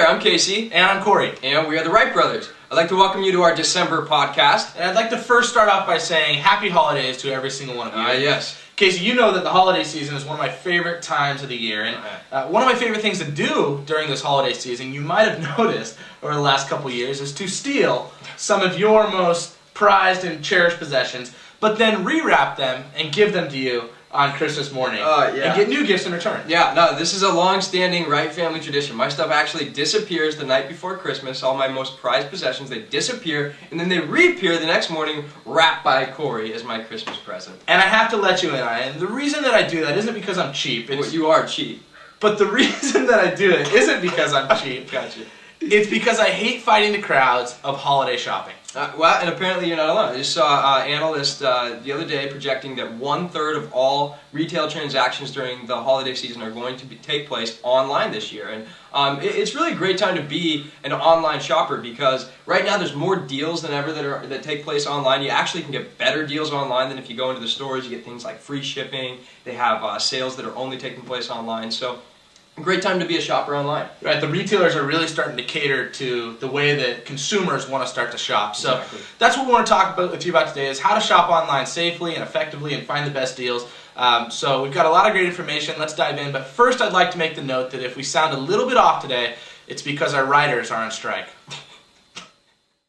I'm Casey. And I'm Corey. And we are the Wright Brothers. I'd like to welcome you to our December podcast. And I'd like to first start off by saying happy holidays to every single one of you. Yes. Casey, you know that the holiday season is one of my favorite times of the year. And one of my favorite things to do during this holiday season, you might have noticed over the last couple years, is to steal some of your most prized and cherished possessions, but then rewrap them and give them to you on Christmas morning. And get new gifts in return. Yeah, no, this is a long-standing Wright family tradition. My stuff actually disappears the night before Christmas. All my most prized possessions, they disappear, and then they reappear the next morning, wrapped by Corey as my Christmas present. And I have to let you in on it. And the reason that I do that isn't because I'm cheap. Well, you are cheap. But the reason that I do it isn't because I'm cheap. Gotcha. It's because I hate fighting the crowds of holiday shopping. Well, and apparently you're not alone. I just saw an analyst the other day projecting that 1/3 of all retail transactions during the holiday season are going to take place online this year. And it's really a great time to be an online shopper because right now there's more deals than ever that take place online. You actually can get better deals online than if you go into the stores. You get things like free shipping. They have sales that are only taking place online. So a great time to be a shopper online. Right, the retailers are really starting to cater to the way that consumers want to start to shop. So Exactly. That's what we want to talk with you about today is how to shop online safely and effectively and find the best deals. So we've got a lot of great information. Let's dive in. But first I'd like to make the note that if we sound a little bit off today, it's because our writers are on strike.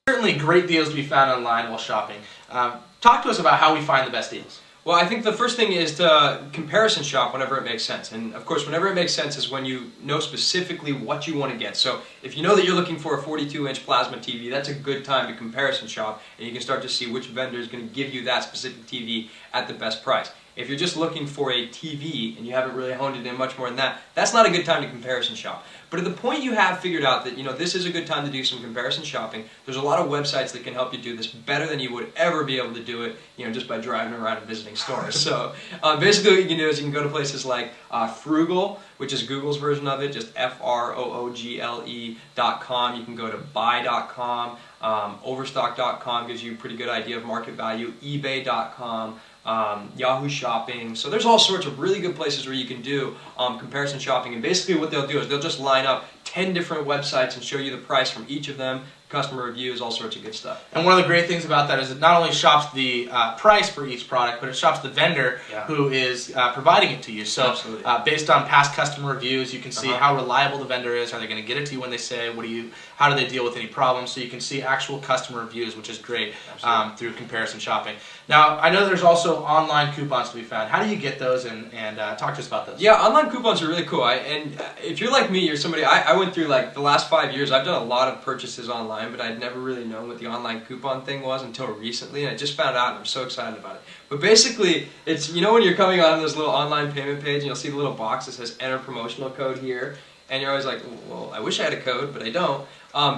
Certainly great deals to be found online while shopping. Talk to us about how we find the best deals. Well, I think the first thing is to comparison shop whenever it makes sense. And of course, whenever it makes sense is when you know specifically what you want to get. So if you know that you're looking for a 42-inch plasma TV, that's a good time to comparison shop, and you can start to see which vendor is going to give you that specific TV at the best price. If you're just looking for a TV and you haven't really honed it in much more than that, that's not a good time to comparison shop. But at the point you have figured out that this is a good time to do some comparison shopping, there's a lot of websites that can help you do this better than you would ever be able to do it, just by driving around and visiting stores. So basically what you can do is you can go to places like Frugal, which is Google's version of it, just FROOGLE.com. You can go to buy.com. Overstock.com gives you a pretty good idea of market value. eBay.com. Yahoo Shopping. So there's all sorts of really good places where you can do comparison shopping, and basically what they'll do is they'll just line up 10 different websites and show you the price from each of them, customer reviews, all sorts of good stuff. And one of the great things about that is it not only shops the price for each product, but it shops the vendor who is providing it to you. So based on past customer reviews, you can see how reliable the vendor is. Are they going to get it to you when they say? How do they deal with any problems? So you can see actual customer reviews, which is great through comparison shopping. Now, I know there's also online coupons to be found. How do you get those, and talk to us about those? Yeah, online coupons are really cool. And if you're like me, you're somebody, I went through like the last 5 years, I've done a lot of purchases online, but I'd never really known what the online coupon thing was until recently, and I just found out and I'm so excited about it. But basically, it's, when you're coming on this little online payment page and you'll see the little box that says enter promotional code here, and you're always like, well, I wish I had a code, but I don't.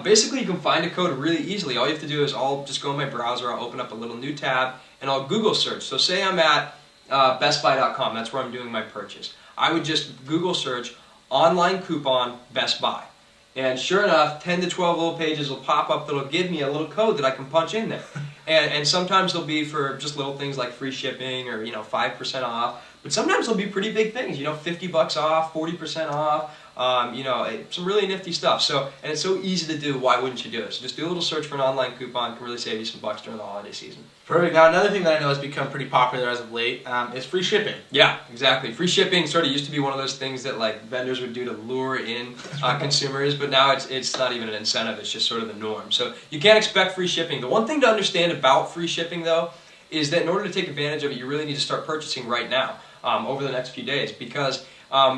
Basically, you can find a code really easily. All you have to do is I'll just go in my browser, I'll open up a little new tab, and I'll Google search. So say I'm at bestbuy.com, that's where I'm doing my purchase. I would just Google search online coupon Best Buy. And sure enough, 10 to 12 little pages will pop up that'll give me a little code that I can punch in there. And sometimes they'll be for just little things like free shipping or 5% off. But sometimes they'll be pretty big things, $50 off, 40% off, some really nifty stuff. And it's so easy to do, why wouldn't you do it? So just do a little search for an online coupon, can really save you some bucks during the holiday season. Perfect. Now another thing that I know has become pretty popular as of late is free shipping. Yeah, exactly. Free shipping sort of used to be one of those things that like vendors would do to lure in consumers, but now it's not even an incentive, it's just sort of the norm. So you can't expect free shipping. The one thing to understand about free shipping though is that in order to take advantage of it, you really need to start purchasing right now. Over the next few days, because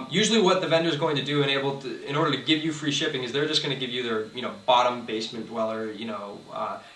usually what the vendor is going to do in order to give you free shipping is they're just going to give you their bottom basement dweller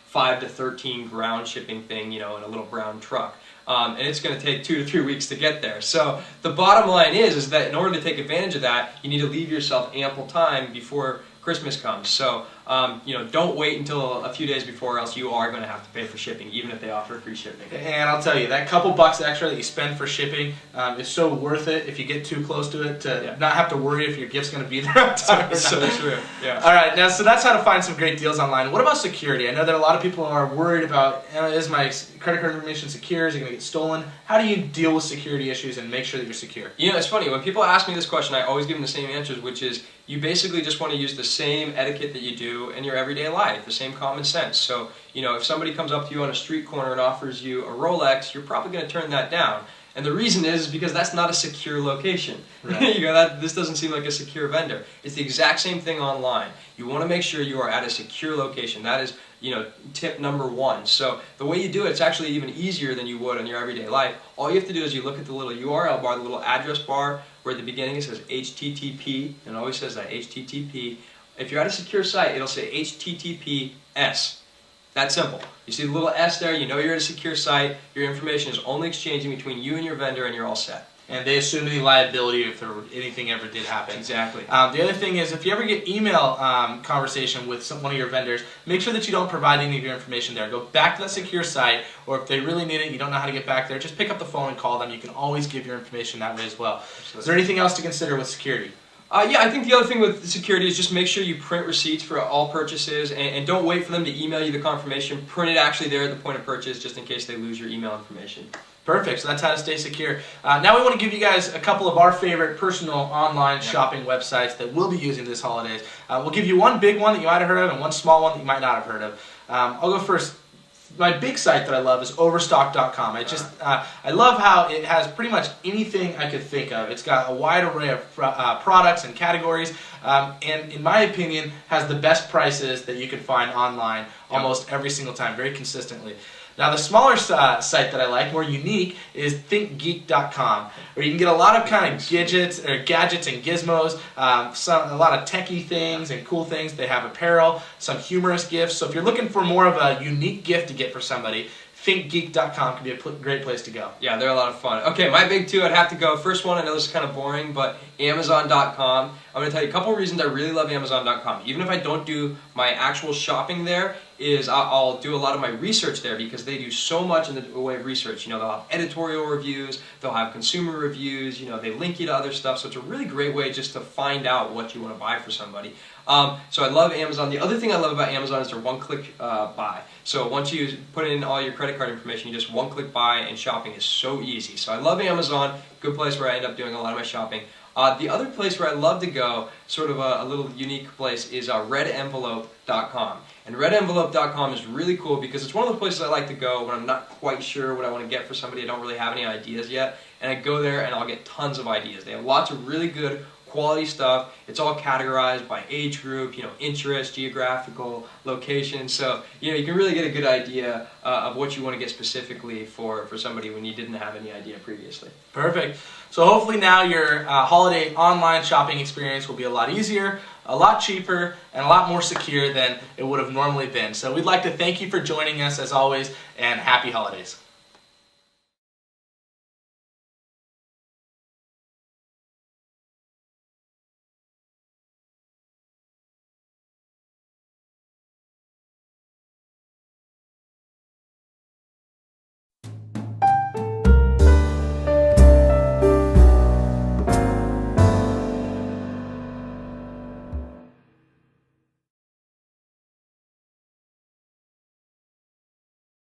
5 to 13 ground shipping thing in a little brown truck, and it's going to take 2 to 3 weeks to get there. So the bottom line is that in order to take advantage of that, you need to leave yourself ample time before Christmas comes. So don't wait until a few days before, else you are going to have to pay for shipping, even if they offer free shipping. And I'll tell you, that couple bucks extra that you spend for shipping is so worth it if you get too close to it to not have to worry if your gift's going to be there on time. So true. Yeah. All right, now so that's how to find some great deals online. What about security? I know that a lot of people are worried about, is my credit card information secure? Is it going to get stolen? How do you deal with security issues and make sure that you're secure? It's funny. When people ask me this question, I always give them the same answers, which is you basically just want to use the same etiquette that you do in your everyday life, the same common sense. So, if somebody comes up to you on a street corner and offers you a Rolex, you're probably going to turn that down. And the reason is because that's not a secure location. Right. This doesn't seem like a secure vendor. It's the exact same thing online. You want to make sure you are at a secure location. That is, tip number one. So the way you do it's actually even easier than you would in your everyday life. All you have to do is you look at the little URL bar, the little address bar, where at the beginning it says HTTP, and it always says that, HTTP. If you're at a secure site, it'll say HTTPS. That simple. You see the little S there, you know you're at a secure site, your information is only exchanging between you and your vendor, and you're all set. And they assume any liability if anything ever did happen. Exactly. The other thing is, if you ever get email conversation with one of your vendors, make sure that you don't provide any of your information there. Go back to that secure site, or if they really need it, you don't know how to get back there, just pick up the phone and call them. You can always give your information that way as well. Absolutely. Is there anything else to consider with security? I think the other thing with security is just make sure you print receipts for all purchases, and don't wait for them to email you the confirmation. Print it actually there at the point of purchase, just in case they lose your email information. Perfect. So that's how to stay secure. Now we want to give you guys a couple of our favorite personal online shopping websites that we'll be using this holidays. We'll give you one big one that you might have heard of and one small one that you might not have heard of. I'll go first. My big site that I love is Overstock.com. I love how it has pretty much anything I could think of. It's got a wide array of products and categories, and in my opinion, has the best prices that you can find online almost every single time, very consistently. Now the smaller site that I like, more unique, is ThinkGeek.com, where you can get a lot of kind of gadgets and gizmos, a lot of techie things and cool things. They have apparel, some humorous gifts. So if you're looking for more of a unique gift to get for somebody, ThinkGeek.com can be a great place to go. Yeah, they're a lot of fun. Okay, my big two, I'd have to go. First one, I know this is kind of boring, but Amazon.com. I'm going to tell you a couple of reasons I really love Amazon.com. Even if I don't do my actual shopping there, I'll do a lot of my research there because they do so much in the way of research. They'll have editorial reviews, they'll have consumer reviews, they link you to other stuff, so it's a really great way just to find out what you want to buy for somebody. So I love Amazon. The other thing I love about Amazon is their one-click buy. So once you put in all your credit card information, you just one-click buy, and shopping is so easy. So I love Amazon, good place where I end up doing a lot of my shopping. The other place where I love to go, sort of a little unique place, is RedEnvelope.com. And RedEnvelope.com is really cool because it's one of the places I like to go when I'm not quite sure what I want to get for somebody. I don't really have any ideas yet. And I go there and I'll get tons of ideas. They have lots of really good quality stuff. It's all categorized by age group, interest, geographical location. So, you can really get a good idea of what you want to get specifically for somebody when you didn't have any idea previously. Perfect. So hopefully now your holiday online shopping experience will be a lot easier, a lot cheaper, and a lot more secure than it would have normally been. So we'd like to thank you for joining us as always, and happy holidays.